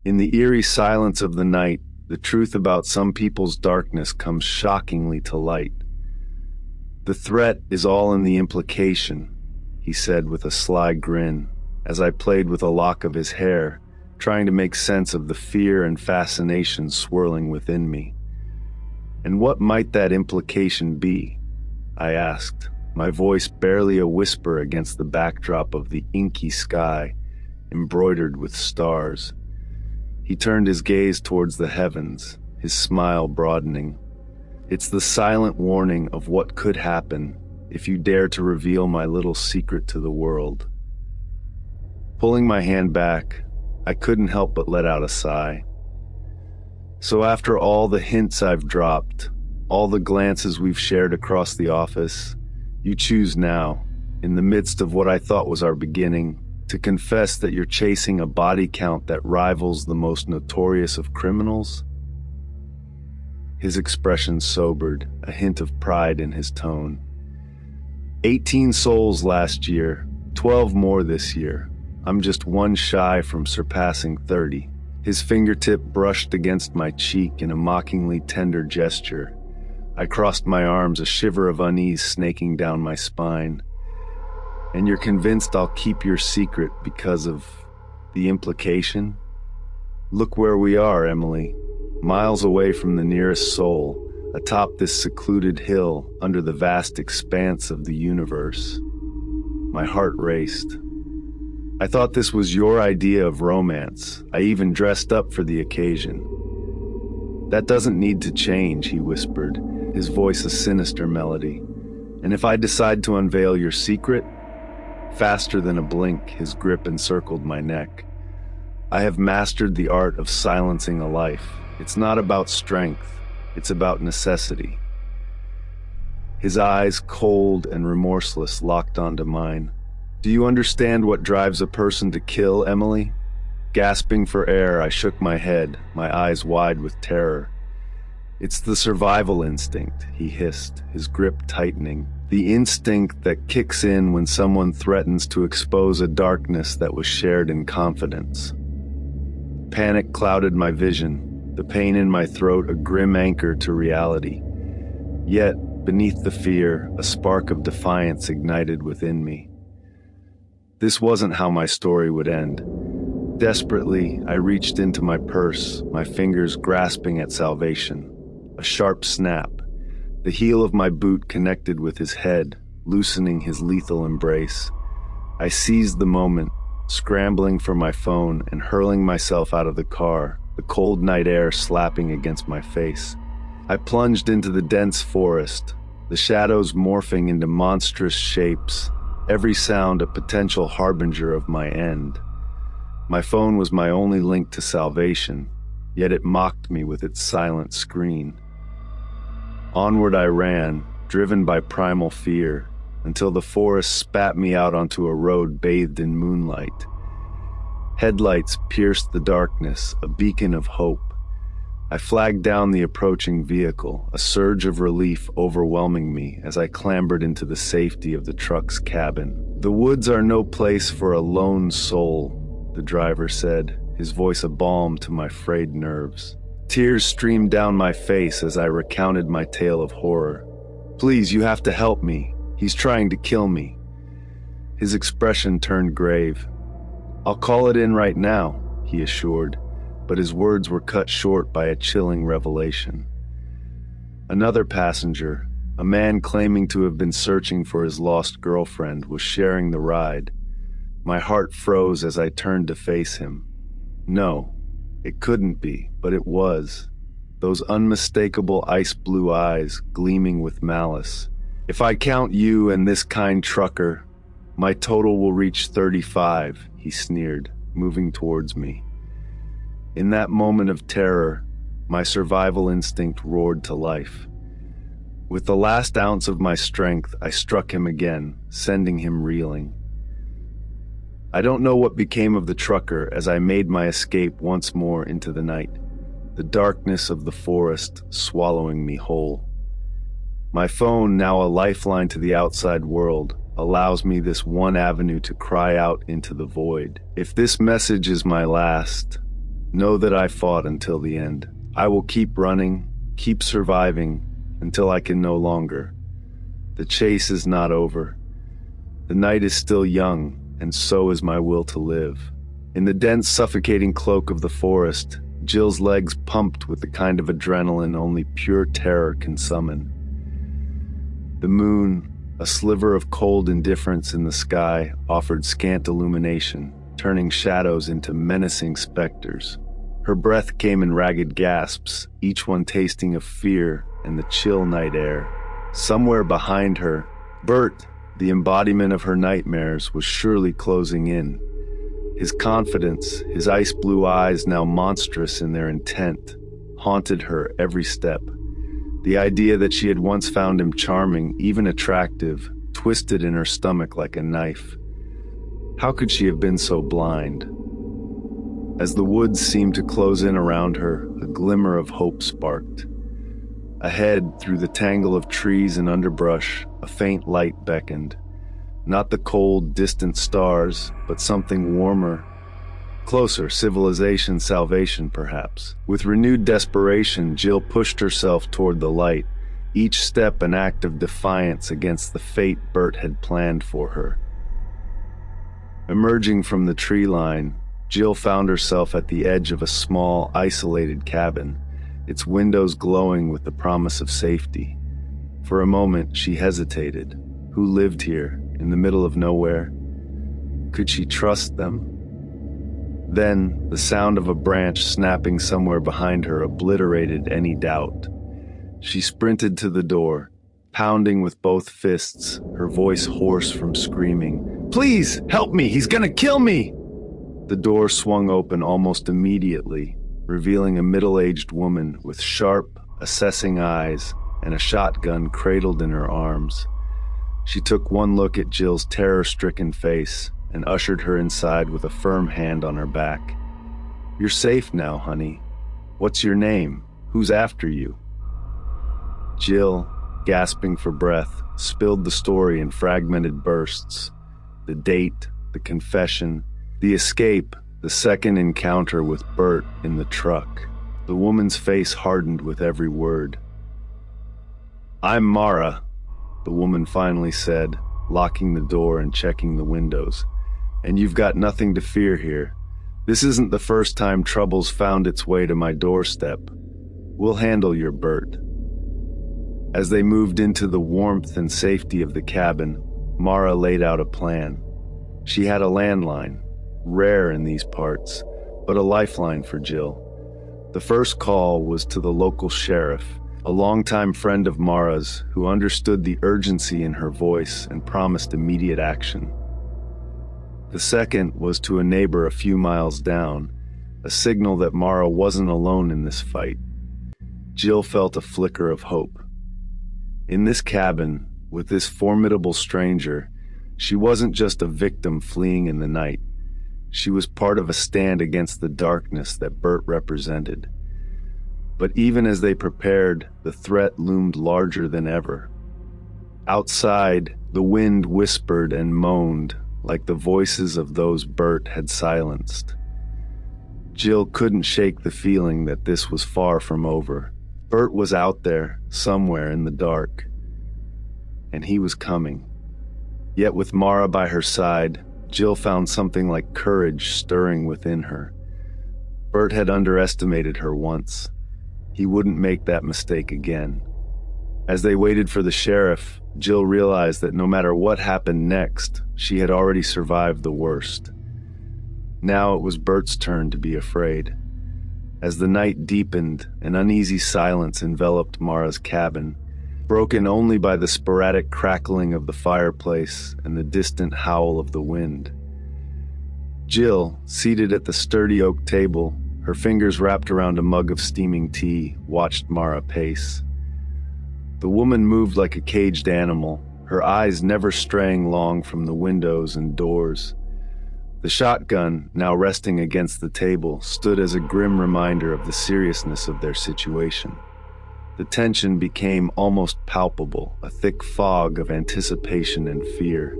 In the eerie silence of the night, the truth about some people's darkness comes shockingly to light. "The threat is all in the implication," he said with a sly grin, as I played with a lock of his hair, trying to make sense of the fear and fascination swirling within me. "And what might that implication be?" I asked, my voice barely a whisper against the backdrop of the inky sky, embroidered with stars. He turned his gaze towards the heavens, his smile broadening. "It's the silent warning of what could happen if you dare to reveal my little secret to the world." Pulling my hand back, I couldn't help but let out a sigh. "So after all the hints I've dropped, all the glances we've shared across the office, you choose now, in the midst of what I thought was our beginning, to confess that you're chasing a body count that rivals the most notorious of criminals?" His expression sobered, a hint of pride in his tone. 18 souls last year, 12 more this year. I'm just one shy from surpassing 30. His fingertip brushed against my cheek in a mockingly tender gesture. I crossed my arms, a shiver of unease snaking down my spine. "And you're convinced I'll keep your secret because of the implication? Look where we are, Emily. Miles away from the nearest soul, atop this secluded hill under the vast expanse of the universe." My heart raced. "I thought this was your idea of romance. I even dressed up for the occasion." "That doesn't need to change," he whispered, his voice a sinister melody. "And if I decide to unveil your secret..." Faster than a blink, his grip encircled my neck. "I have mastered the art of silencing a life. It's not about strength, it's about necessity." His eyes, cold and remorseless, locked onto mine. "Do you understand what drives a person to kill, Emily?" Gasping for air, I shook my head, my eyes wide with terror. "It's the survival instinct," he hissed, his grip tightening. "The instinct that kicks in when someone threatens to expose a darkness that was shared in confidence." Panic clouded my vision, the pain in my throat a grim anchor to reality. Yet, beneath the fear, a spark of defiance ignited within me. This wasn't how my story would end. Desperately, I reached into my purse, my fingers grasping at salvation. A sharp snap. The heel of my boot connected with his head, loosening his lethal embrace. I seized the moment, scrambling for my phone and hurling myself out of the car, the cold night air slapping against my face. I plunged into the dense forest, the shadows morphing into monstrous shapes, every sound a potential harbinger of my end. My phone was my only link to salvation, yet it mocked me with its silent screen. Onward I ran, driven by primal fear, until the forest spat me out onto a road bathed in moonlight. Headlights pierced the darkness, a beacon of hope. I flagged down the approaching vehicle, a surge of relief overwhelming me as I clambered into the safety of the truck's cabin. "The woods are no place for a lone soul," the driver said, his voice a balm to my frayed nerves. Tears streamed down my face as I recounted my tale of horror. "Please, you have to help me. He's trying to kill me." His expression turned grave. "I'll call it in right now," he assured, but his words were cut short by a chilling revelation. Another passenger, a man claiming to have been searching for his lost girlfriend, was sharing the ride. My heart froze as I turned to face him. No. It couldn't be, but it was. Those unmistakable ice-blue eyes gleaming with malice. "If I count you and this kind trucker, my total will reach 35, he sneered, moving towards me. In that moment of terror, my survival instinct roared to life. With the last ounce of my strength, I struck him again, sending him reeling. I don't know what became of the trucker as I made my escape once more into the night, the darkness of the forest swallowing me whole. My phone, now a lifeline to the outside world, allows me this one avenue to cry out into the void. If this message is my last, Know that I fought until the end. I will keep running, keep surviving, until I can no longer. The chase is not over. The night is still young, and so is my will to live. In the dense, suffocating cloak of the forest, Jill's legs pumped with the kind of adrenaline only pure terror can summon. The moon, a sliver of cold indifference in the sky, offered scant illumination, turning shadows into menacing specters. Her breath came in ragged gasps, each one tasting of fear and the chill night air. Somewhere behind her, Bert, the embodiment of her nightmares, was surely closing in. His confidence, his ice-blue eyes now monstrous in their intent, haunted her every step. The idea that she had once found him charming, even attractive, twisted in her stomach like a knife. How could she have been so blind? As the woods seemed to close in around her, a glimmer of hope sparked. Ahead, through the tangle of trees and underbrush, a faint light beckoned. Not the cold, distant stars, but something warmer. Closer, civilization, salvation, perhaps. With renewed desperation, Jill pushed herself toward the light, each step an act of defiance against the fate Bert had planned for her. Emerging from the tree line, Jill found herself at the edge of a small, isolated cabin, its windows glowing with the promise of safety. For a moment, she hesitated. Who lived here, in the middle of nowhere? Could she trust them? Then, the sound of a branch snapping somewhere behind her obliterated any doubt. She sprinted to the door, pounding with both fists, her voice hoarse from screaming. "Please, help me! He's gonna kill me!" The door swung open almost immediately, revealing a middle-aged woman with sharp, assessing eyes and a shotgun cradled in her arms. She took one look at Jill's terror-stricken face and ushered her inside with a firm hand on her back. "You're safe now, honey. What's your name? Who's after you?" Jill, gasping for breath, spilled the story in fragmented bursts. The date, the confession, the escape, the second encounter with Bert in the truck. The woman's face hardened with every word. "I'm Mara," the woman finally said, locking the door and checking the windows. "And you've got nothing to fear here. This isn't the first time trouble's found its way to my doorstep. We'll handle your Bert." As they moved into the warmth and safety of the cabin, Mara laid out a plan. She had a landline, rare in these parts, but a lifeline for Jill. The first call was to the local sheriff, a longtime friend of Mara's who understood the urgency in her voice and promised immediate action. The second was to a neighbor a few miles down, a signal that Mara wasn't alone in this fight. Jill felt a flicker of hope. In this cabin, with this formidable stranger, she wasn't just a victim fleeing in the night. She was part of a stand against the darkness that Bert represented. But even as they prepared, the threat loomed larger than ever. Outside, the wind whispered and moaned like the voices of those Bert had silenced. Jill couldn't shake the feeling that this was far from over. Bert was out there, somewhere in the dark. And he was coming. Yet with Mara by her side, Jill found something like courage stirring within her. Bert had underestimated her once. He wouldn't make that mistake again. As they waited for the sheriff, Jill realized that no matter what happened next, she had already survived the worst. Now it was Bert's turn to be afraid. As the night deepened, an uneasy silence enveloped Mara's cabin, broken only by the sporadic crackling of the fireplace and the distant howl of the wind. Jill, seated at the sturdy oak table, her fingers wrapped around a mug of steaming tea, watched Mara pace. The woman moved like a caged animal, her eyes never straying long from the windows and doors. The shotgun, now resting against the table, stood as a grim reminder of the seriousness of their situation. The tension became almost palpable, a thick fog of anticipation and fear.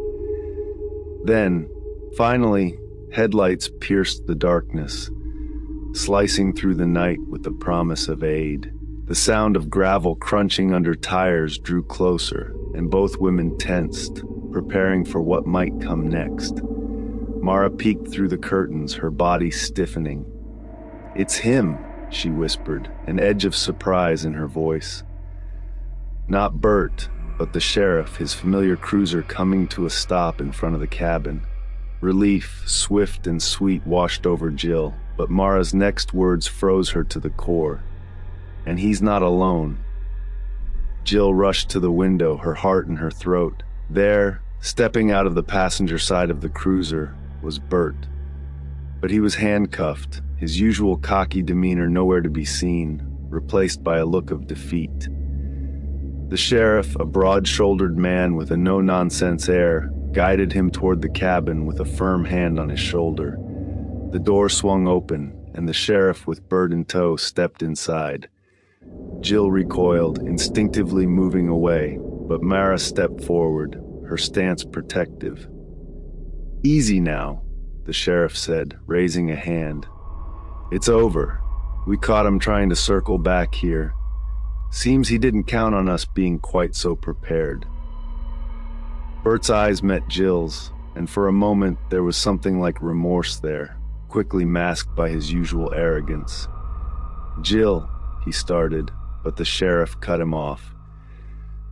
Then, finally, headlights pierced the darkness. slicing through the night with the promise of aid. The sound of gravel crunching under tires drew closer, and both women tensed, preparing for what might come next. Mara peeked through the curtains, her body stiffening. "It's him," she whispered, an edge of surprise in her voice. Not Bert, but the sheriff, his familiar cruiser coming to a stop in front of the cabin. Relief, swift and sweet, washed over Jill, but Mara's next words froze her to the core. And he's not alone. Jill rushed to the window, her heart in her throat. There, stepping out of the passenger side of the cruiser, was Bert. But he was handcuffed, his usual cocky demeanor nowhere to be seen, replaced by a look of defeat. The sheriff, a broad-shouldered man with a no-nonsense air, guided him toward the cabin with a firm hand on his shoulder. The door swung open, and the sheriff, with Bert in tow, stepped inside. Jill recoiled, instinctively moving away, but Mara stepped forward, her stance protective. "Easy now," the sheriff said, raising a hand. "It's over. We caught him trying to circle back here. Seems he didn't count on us being quite so prepared." Bert's eyes met Jill's, and for a moment there was something like remorse there, quickly masked by his usual arrogance. "Jill," he started, but the sheriff cut him off.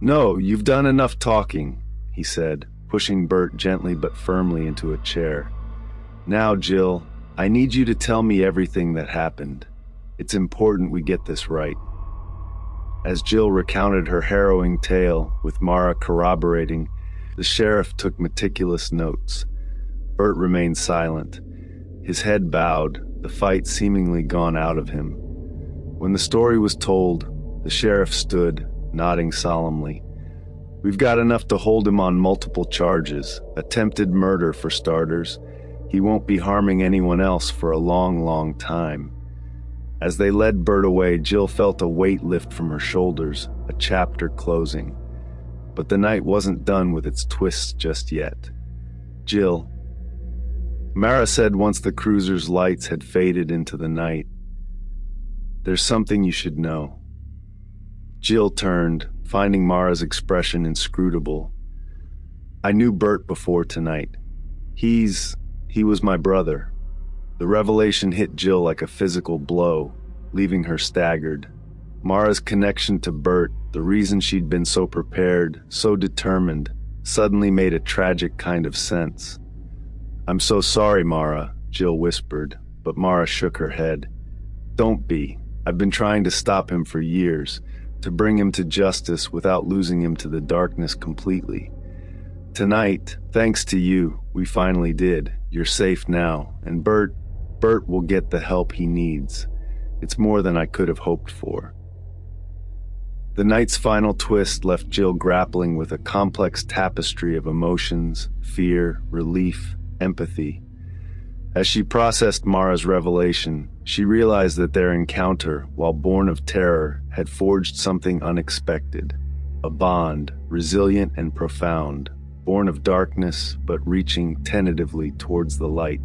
"No, you've done enough talking," he said, pushing Bert gently but firmly into a chair. "Now, Jill, I need you to tell me everything that happened. It's important we get this right." As Jill recounted her harrowing tale, with Mara corroborating, the sheriff took meticulous notes. Bert remained silent, his head bowed, the fight seemingly gone out of him. When the story was told, the sheriff stood, nodding solemnly. "We've got enough to hold him on multiple charges, attempted murder for starters. He won't be harming anyone else for a long, long time." As they led Bert away, Jill felt a weight lift from her shoulders, a chapter closing. But the night wasn't done with its twists just yet. "Jill," Mara said once the cruiser's lights had faded into the night, "there's something you should know." Jill turned, finding Mara's expression inscrutable. "I knew Bert before tonight. He was my brother." The revelation hit Jill like a physical blow, leaving her staggered. Mara's connection to Bert, the reason she'd been so prepared, so determined, suddenly made a tragic kind of sense. "I'm so sorry, Mara," Jill whispered, but Mara shook her head. "Don't be. I've been trying to stop him for years, to bring him to justice without losing him to the darkness completely. Tonight, thanks to you, we finally did. You're safe now, and Bert will get the help he needs. It's more than I could have hoped for." The night's final twist left Jill grappling with a complex tapestry of emotions, fear, relief, empathy. As she processed Mara's revelation, she realized that their encounter, while born of terror, had forged something unexpected. A bond, resilient and profound, born of darkness but reaching tentatively towards the light.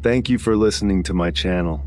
Thank you for listening to my channel.